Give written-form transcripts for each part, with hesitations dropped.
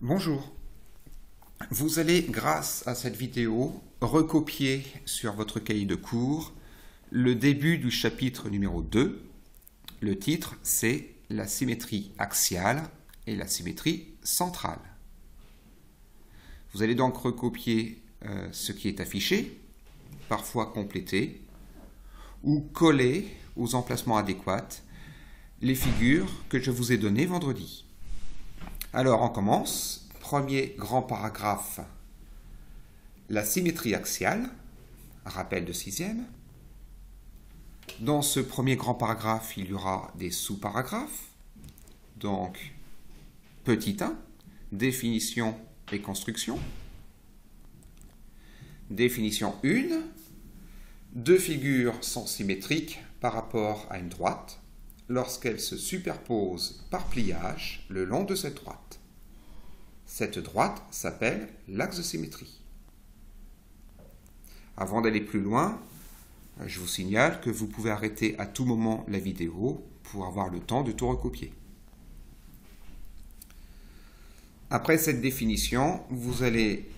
Bonjour. Vous allez, grâce à cette vidéo, recopier sur votre cahier de cours le début du chapitre numéro 2. Le titre, c'est la symétrie axiale et la symétrie centrale. Vous allez donc recopier ce qui est affiché, parfois compléter, ou coller aux emplacements adéquats les figures que je vous ai données vendredi. Alors, on commence. Premier grand paragraphe, la symétrie axiale, rappel de 6e. Dans ce premier grand paragraphe, il y aura des sous-paragraphes. Donc, petit 1, définition et construction. Définition 1, deux figures sont symétriques par rapport à une droite lorsqu'elles se superposent par pliage le long de cette droite. Cette droite s'appelle l'axe de symétrie. Avant d'aller plus loin, je vous signale que vous pouvez arrêter à tout moment la vidéo pour avoir le temps de tout recopier. Après cette définition, vous allez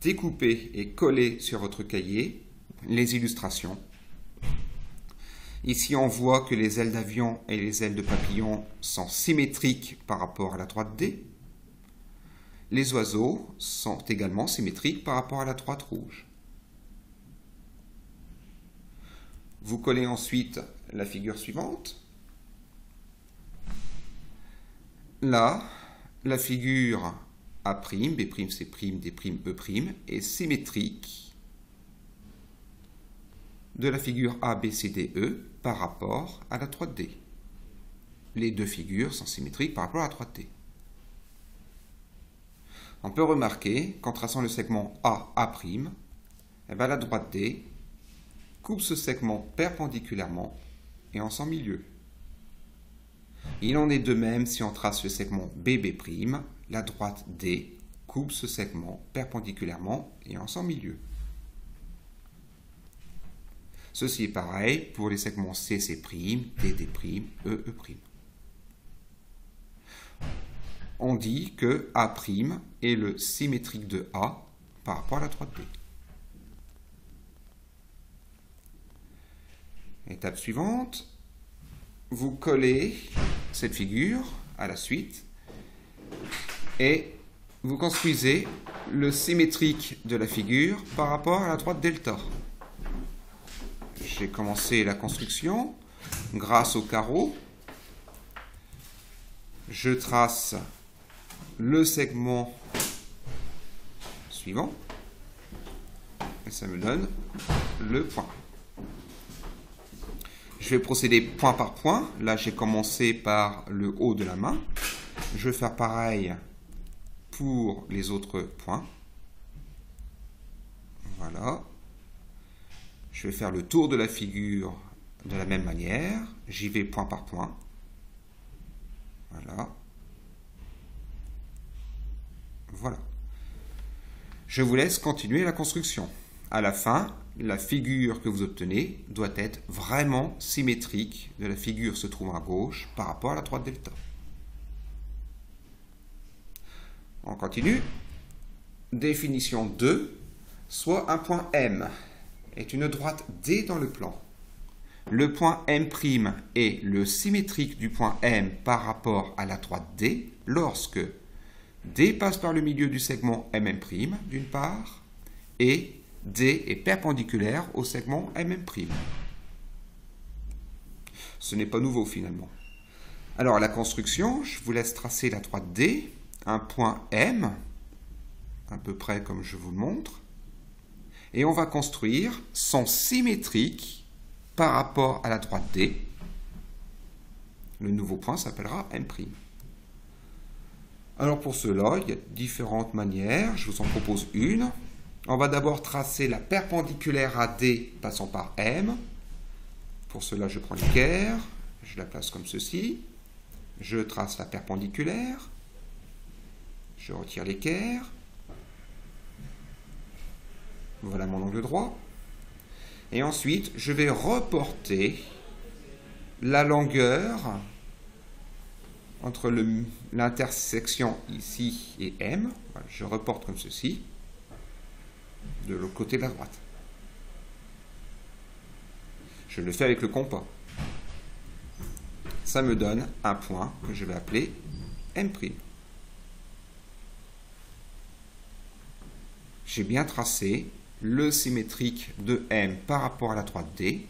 découper et coller sur votre cahier les illustrations. Ici, on voit que les ailes d'avion et les ailes de papillon sont symétriques par rapport à la droite D. Les oiseaux sont également symétriques par rapport à la droite rouge. Vous collez ensuite la figure suivante. Là, la figure A', B', C', D', E' est symétrique de la figure A, B, C, D, E par rapport à la droite D. Les deux figures sont symétriques par rapport à la droite D. On peut remarquer qu'en traçant le segment A', la droite D coupe ce segment perpendiculairement et en son milieu. Il en est de même si on trace le segment B', la droite D coupe ce segment perpendiculairement et en son milieu. Ceci est pareil pour les segments C', D', E'. On dit que A' est le symétrique de A par rapport à la droite D. Étape suivante, vous collez cette figure à la suite et vous construisez le symétrique de la figure par rapport à la droite delta. J'ai commencé la construction grâce au carreau. Je trace le segment suivant et ça me donne le point. Je vais procéder point par point. Là, j'ai commencé par le haut de la main. Je vais faire pareil pour les autres points. Voilà. Je vais faire le tour de la figure de la même manière. J'y vais point par point. Voilà. Voilà. Je vous laisse continuer la construction. À la fin, la figure que vous obtenez doit être vraiment symétrique de la figure se trouvant à gauche par rapport à la droite delta. On continue. Définition 2. Soit un point M est une droite D dans le plan. Le point M' est le symétrique du point M par rapport à la droite D lorsque D passe par le milieu du segment MM' d'une part et D est perpendiculaire au segment MM'. Ce n'est pas nouveau finalement. Alors la construction, je vous laisse tracer la droite D, un point M, à peu près comme je vous le montre, et on va construire son symétrique par rapport à la droite D. Le nouveau point s'appellera M'. Alors pour cela, il y a différentes manières, je vous en propose une. On va d'abord tracer la perpendiculaire à D passant par M. Pour cela, je prends l'équerre, je la place comme ceci. Je trace la perpendiculaire. Je retire l'équerre. Voilà mon angle droit. Et ensuite, je vais reporter la longueur entre l'intersection ici et M. Voilà, je reporte comme ceci, de l'autre côté de la droite. Je le fais avec le compas. Ça me donne un point que je vais appeler M'. J'ai bien tracé le symétrique de M par rapport à la droite D.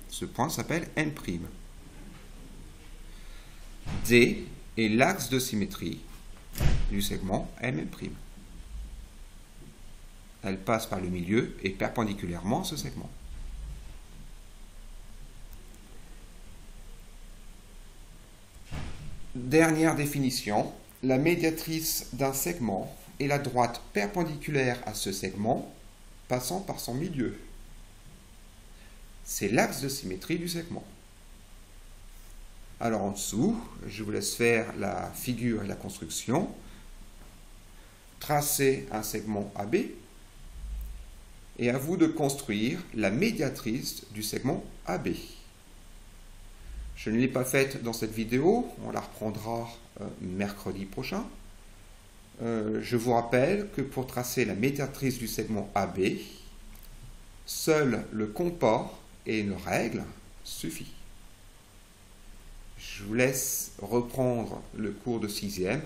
Ce point s'appelle M'. D est l'axe de symétrie du segment M'. Elle passe par le milieu et perpendiculairement à ce segment. Dernière définition, la médiatrice d'un segment est la droite perpendiculaire à ce segment passant par son milieu. C'est l'axe de symétrie du segment. Alors en dessous, je vous laisse faire la figure et la construction. Tracez un segment AB et à vous de construire la médiatrice du segment AB. Je ne l'ai pas faite dans cette vidéo, on la reprendra mercredi prochain. Je vous rappelle que pour tracer la médiatrice du segment AB, seul le compas et une règle suffit. Je vous laisse reprendre le cours de 6e.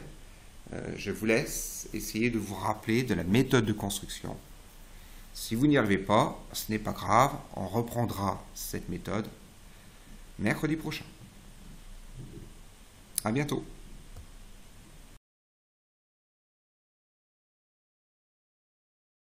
Je vous laisse essayer de vous rappeler de la méthode de construction. Si vous n'y arrivez pas, ce n'est pas grave, on reprendra cette méthode mercredi prochain. À bientôt.